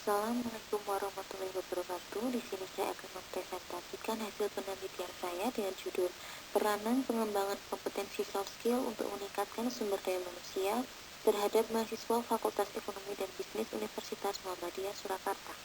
Assalamualaikum warahmatullahi wabarakatuh. Di sini saya akan mempresentasikan hasil penelitian saya dengan judul Peranan Pengembangan Kompetensi Soft Skill untuk Meningkatkan Sumber Daya Manusia terhadap mahasiswa Fakultas Ekonomi dan Bisnis Universitas Muhammadiyah Surakarta.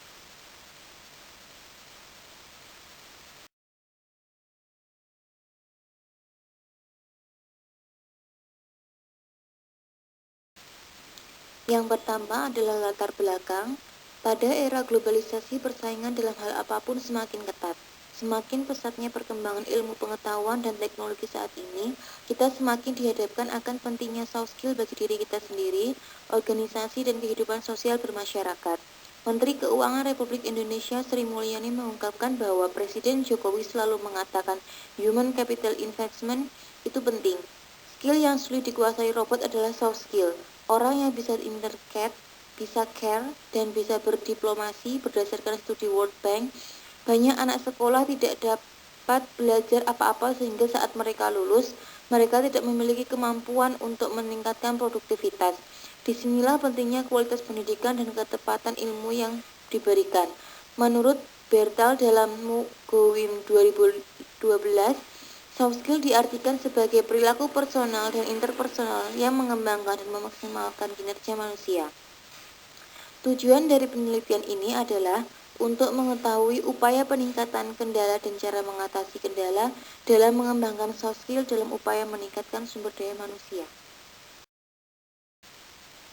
Yang pertama adalah latar belakang. Pada era globalisasi, persaingan dalam hal apapun semakin ketat. Semakin pesatnya perkembangan ilmu pengetahuan dan teknologi saat ini, kita semakin dihadapkan akan pentingnya soft skill bagi diri kita sendiri, organisasi, dan kehidupan sosial bermasyarakat. Menteri Keuangan Republik Indonesia Sri Mulyani mengungkapkan bahwa Presiden Jokowi selalu mengatakan human capital investment itu penting. Skill yang sulit dikuasai robot adalah soft skill. Orang yang bisa intercat, bisa care, dan bisa berdiplomasi berdasarkan studi World Bank. Banyak anak sekolah tidak dapat belajar apa-apa sehingga saat mereka lulus, mereka tidak memiliki kemampuan untuk meningkatkan produktivitas. Disinilah pentingnya kualitas pendidikan dan ketepatan ilmu yang diberikan. Menurut Bertal dalam Mugowim 2012, soft skill diartikan sebagai perilaku personal dan interpersonal yang mengembangkan dan memaksimalkan kinerja manusia. Tujuan dari penelitian ini adalah untuk mengetahui upaya peningkatan kendala dan cara mengatasi kendala dalam mengembangkan soft skill dalam upaya meningkatkan sumber daya manusia.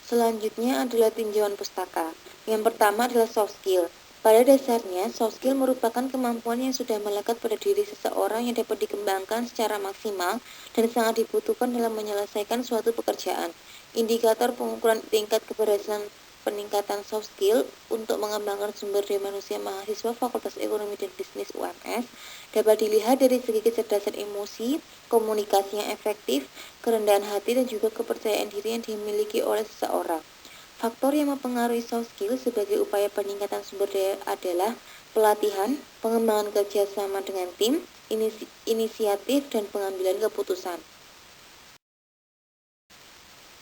Selanjutnya adalah tinjauan pustaka. Yang pertama adalah soft skill. Pada dasarnya, soft skill merupakan kemampuan yang sudah melekat pada diri seseorang yang dapat dikembangkan secara maksimal dan sangat dibutuhkan dalam menyelesaikan suatu pekerjaan. Indikator pengukuran tingkat keberhasilan peningkatan soft skill untuk mengembangkan sumber daya manusia mahasiswa Fakultas Ekonomi dan Bisnis UMS dapat dilihat dari segi kecerdasan emosi, komunikasi yang efektif, kerendahan hati, dan juga kepercayaan diri yang dimiliki oleh seseorang. Faktor yang mempengaruhi soft skill sebagai upaya peningkatan sumber daya adalah pelatihan, pengembangan kerjasama dengan tim, inisiatif, dan pengambilan keputusan.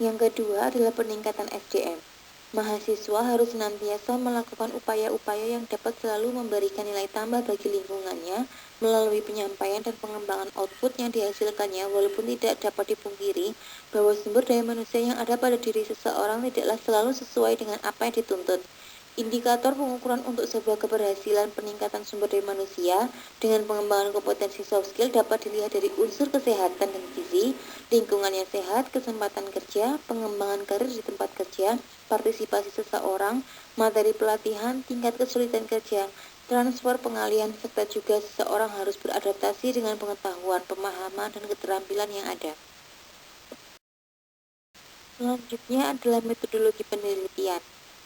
Yang kedua adalah peningkatan SDM. Mahasiswa harus senantiasa melakukan upaya-upaya yang dapat selalu memberikan nilai tambah bagi lingkungannya melalui penyampaian dan pengembangan output yang dihasilkannya, walaupun tidak dapat dipungkiri bahwa sumber daya manusia yang ada pada diri seseorang tidaklah selalu sesuai dengan apa yang dituntut. Indikator pengukuran untuk sebuah keberhasilan peningkatan sumber daya manusia dengan pengembangan kompetensi soft skill dapat dilihat dari unsur kesehatan dan gizi, lingkungan yang sehat, kesempatan kerja, pengembangan karir di tempat kerja, partisipasi seseorang, materi pelatihan, tingkat kesulitan kerja, transfer pengalihan, serta juga seseorang harus beradaptasi dengan pengetahuan, pemahaman, dan keterampilan yang ada. Selanjutnya adalah metodologi penelitian.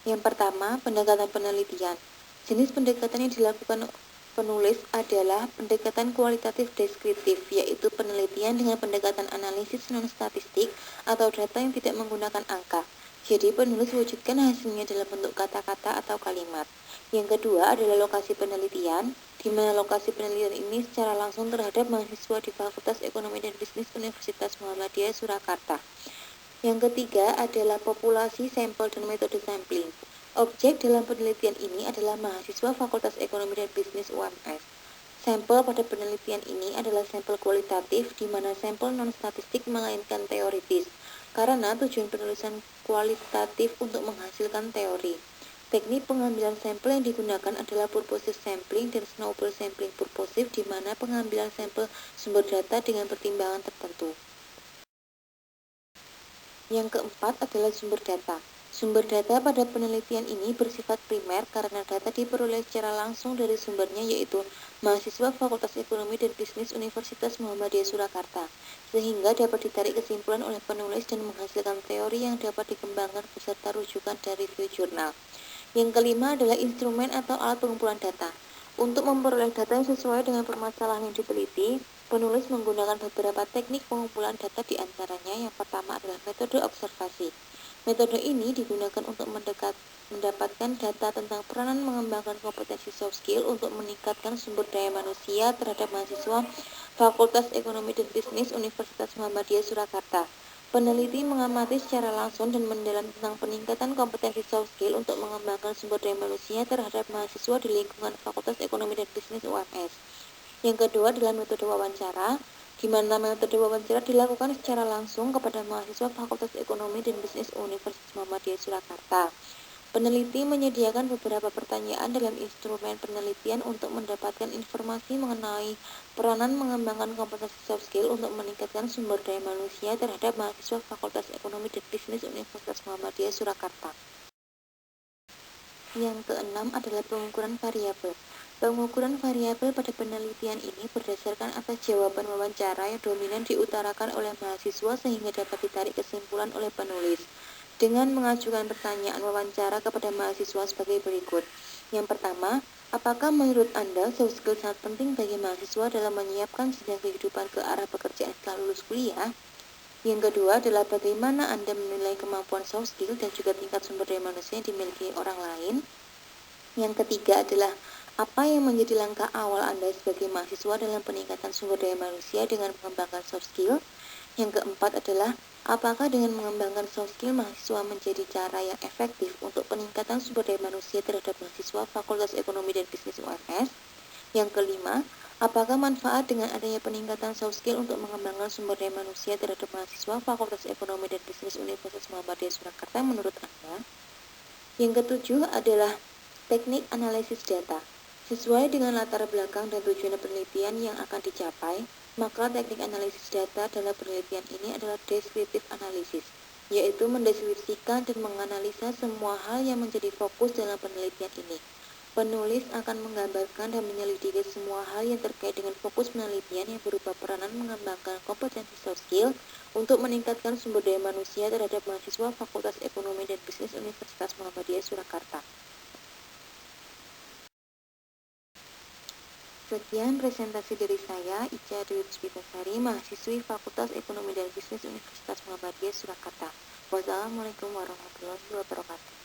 Yang pertama, pendekatan penelitian. Jenis pendekatan yang dilakukan penulis adalah pendekatan kualitatif deskriptif, yaitu penelitian dengan pendekatan analisis non-statistik atau data yang tidak menggunakan angka. Jadi, penulis wujudkan hasilnya dalam bentuk kata-kata atau kalimat. Yang kedua adalah lokasi penelitian, di mana lokasi penelitian ini secara langsung terhadap mahasiswa di Fakultas Ekonomi dan Bisnis Universitas Muhammadiyah Surakarta. Yang ketiga adalah populasi, sampel, dan metode sampling. Objek dalam penelitian ini adalah mahasiswa Fakultas Ekonomi dan Bisnis UMS. Sampel pada penelitian ini adalah sampel kualitatif, di mana sampel non-statistik melainkan teoritis, karena tujuan penulisan kualitatif untuk menghasilkan teori. Teknik pengambilan sampel yang digunakan adalah purposive sampling dan snowball sampling purposive, di mana pengambilan sampel sumber data dengan pertimbangan tertentu. Yang keempat adalah sumber data. Sumber data pada penelitian ini bersifat primer karena data diperoleh secara langsung dari sumbernya, yaitu mahasiswa Fakultas Ekonomi dan Bisnis Universitas Muhammadiyah Surakarta, sehingga dapat ditarik kesimpulan oleh penulis dan menghasilkan teori yang dapat dikembangkan beserta rujukan dari review jurnal. Yang kelima adalah instrumen atau alat pengumpulan data. Untuk memperoleh data yang sesuai dengan permasalahan yang diteliti, penulis menggunakan beberapa teknik pengumpulan data, di antaranya yang pertama adalah metode observasi. Metode ini digunakan untuk mendapatkan data tentang peranan mengembangkan kompetensi soft skill untuk meningkatkan sumber daya manusia terhadap mahasiswa Fakultas Ekonomi dan Bisnis Universitas Muhammadiyah Surakarta. Peneliti mengamati secara langsung dan mendalam tentang peningkatan kompetensi soft skill untuk mengembangkan sumber daya manusia terhadap mahasiswa di lingkungan Fakultas Ekonomi dan Bisnis UMS. Yang kedua adalah metode wawancara, di mana metode wawancara dilakukan secara langsung kepada mahasiswa Fakultas Ekonomi dan Bisnis Universitas Muhammadiyah Surakarta. Peneliti menyediakan beberapa pertanyaan dalam instrumen penelitian untuk mendapatkan informasi mengenai peranan mengembangkan kompetensi soft skill untuk meningkatkan sumber daya manusia terhadap mahasiswa Fakultas Ekonomi dan Bisnis Universitas Muhammadiyah Surakarta. Yang keenam adalah pengukuran variabel. Pengukuran variabel pada penelitian ini berdasarkan atas jawaban wawancara yang dominan diutarakan oleh mahasiswa sehingga dapat ditarik kesimpulan oleh penulis dengan mengajukan pertanyaan wawancara kepada mahasiswa sebagai berikut. Yang pertama, apakah menurut Anda soft skill sangat penting bagi mahasiswa dalam menyiapkan jenjang kehidupan ke arah pekerjaan setelah lulus kuliah? Yang kedua adalah bagaimana Anda menilai kemampuan soft skill dan juga tingkat sumber daya manusia yang dimiliki orang lain? Yang ketiga adalah apa yang menjadi langkah awal Anda sebagai mahasiswa dalam peningkatan sumber daya manusia dengan mengembangkan soft skill? Yang keempat adalah apakah dengan mengembangkan soft skill mahasiswa menjadi cara yang efektif untuk peningkatan sumber daya manusia terhadap mahasiswa Fakultas Ekonomi dan Bisnis UMS? Yang kelima, apakah manfaat dengan adanya peningkatan soft skill untuk mengembangkan sumber daya manusia terhadap mahasiswa Fakultas Ekonomi dan Bisnis Universitas Muhammadiyah Surakarta menurut Anda? Yang ketujuh adalah teknik analisis data. Sesuai dengan latar belakang dan tujuan penelitian yang akan dicapai, maka teknik analisis data dalam penelitian ini adalah deskriptif analisis, yaitu mendeskripsikan dan menganalisa semua hal yang menjadi fokus dalam penelitian ini. Penulis akan menggambarkan dan menyelidiki semua hal yang terkait dengan fokus penelitian yang berupa peranan mengembangkan kompetensi soft skill untuk meningkatkan sumber daya manusia terhadap mahasiswa Fakultas Ekonomi dan Bisnis Universitas Muhammadiyah Surakarta. Sekian presentasi dari saya, Ica Dwi Puspitasari, mahasiswi Fakultas Ekonomi dan Bisnis Universitas Muhammadiyah Surakarta. Wassalamualaikum warahmatullahi wabarakatuh.